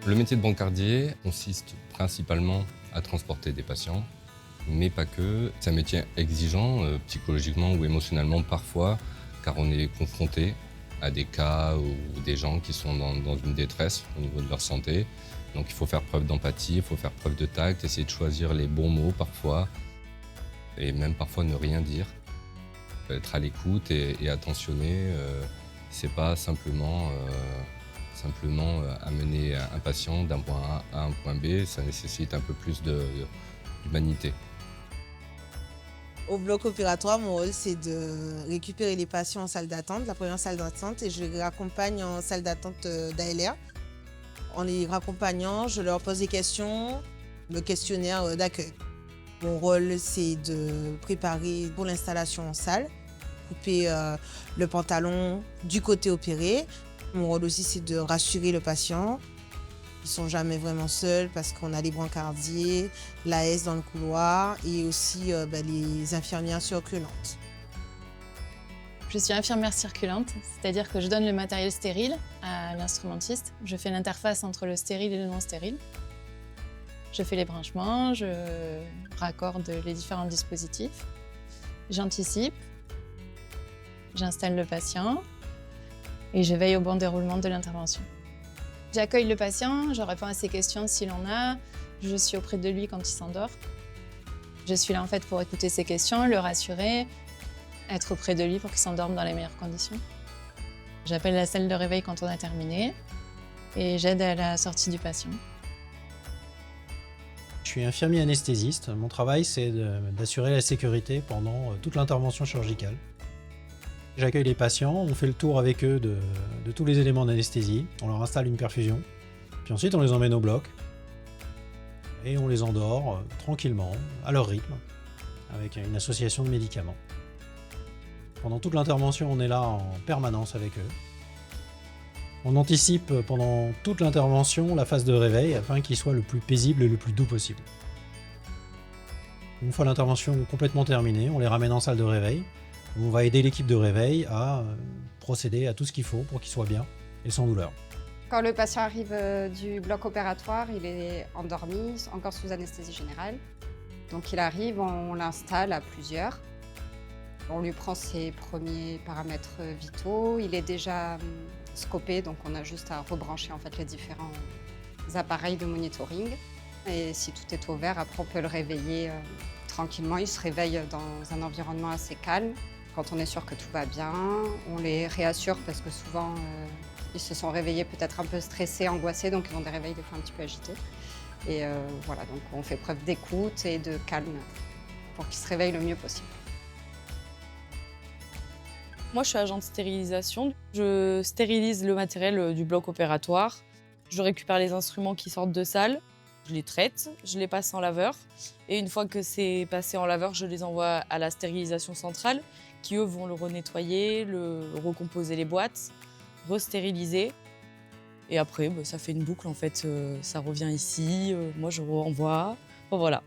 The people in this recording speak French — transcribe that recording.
Le métier de brancardier consiste principalement à transporter des patients, mais pas que. C'est un métier exigeant, psychologiquement ou émotionnellement parfois, car on est confronté à des cas ou des gens qui sont dans une détresse au niveau de leur santé. Donc il faut faire preuve d'empathie, il faut faire preuve de tact, essayer de choisir les bons mots parfois, et même parfois ne rien dire. Être à l'écoute et attentionné, c'est pas simplement amener un patient d'un point A à un point B, ça nécessite un peu plus d'humanité. Au bloc opératoire, mon rôle, c'est de récupérer les patients en salle d'attente, la première salle d'attente, et je les raccompagne en salle d'attente d'ALR. En les raccompagnant, je leur pose des questions, le questionnaire d'accueil. Mon rôle, c'est de préparer pour l'installation en salle, couper le pantalon du côté opéré. Mon rôle aussi, c'est de rassurer le patient. Ils ne sont jamais vraiment seuls parce qu'on a les brancardiers, l'AS dans le couloir et aussi les infirmières circulantes. Je suis infirmière circulante, c'est-à-dire que je donne le matériel stérile à l'instrumentiste. Je fais l'interface entre le stérile et le non stérile. Je fais les branchements, je raccorde les différents dispositifs. J'anticipe, j'installe le patient et je veille au bon déroulement de l'intervention. J'accueille le patient, je réponds à ses questions s'il en a, je suis auprès de lui quand il s'endort. Je suis là en fait pour écouter ses questions, le rassurer, être auprès de lui pour qu'il s'endorme dans les meilleures conditions. J'appelle la salle de réveil quand on a terminé et j'aide à la sortie du patient. Je suis infirmier anesthésiste. Mon travail, c'est d'assurer la sécurité pendant toute l'intervention chirurgicale. J'accueille les patients, on fait le tour avec eux de tous les éléments d'anesthésie, on leur installe une perfusion, puis ensuite on les emmène au bloc et on les endort tranquillement, à leur rythme, avec une association de médicaments. Pendant toute l'intervention, on est là en permanence avec eux. On anticipe pendant toute l'intervention la phase de réveil afin qu'il soit le plus paisible et le plus doux possible. Une fois l'intervention complètement terminée, on les ramène en salle de réveil. On va aider l'équipe de réveil à procéder à tout ce qu'il faut pour qu'il soit bien et sans douleur. Quand le patient arrive du bloc opératoire, il est endormi, encore sous anesthésie générale. Donc il arrive, on l'installe à plusieurs. On lui prend ses premiers paramètres vitaux. Il est déjà scopé, donc on a juste à rebrancher en fait les différents appareils de monitoring. Et si tout est au vert, après on peut le réveiller tranquillement. Il se réveille dans un environnement assez calme. Quand on est sûr que tout va bien, on les réassure parce que souvent ils se sont réveillés peut-être un peu stressés, angoissés, donc ils ont des réveils des fois un petit peu agités. Et voilà, donc on fait preuve d'écoute et de calme pour qu'ils se réveillent le mieux possible. Moi, je suis agent de stérilisation. Je stérilise le matériel du bloc opératoire. Je récupère les instruments qui sortent de salle. Je les traite, je les passe en laveur. Et une fois que c'est passé en laveur, je les envoie à la stérilisation centrale, qui eux vont le renettoyer, recomposer les boîtes, restériliser. Et après, ça fait une boucle en fait. Ça revient ici, moi je renvoie. Bon, voilà.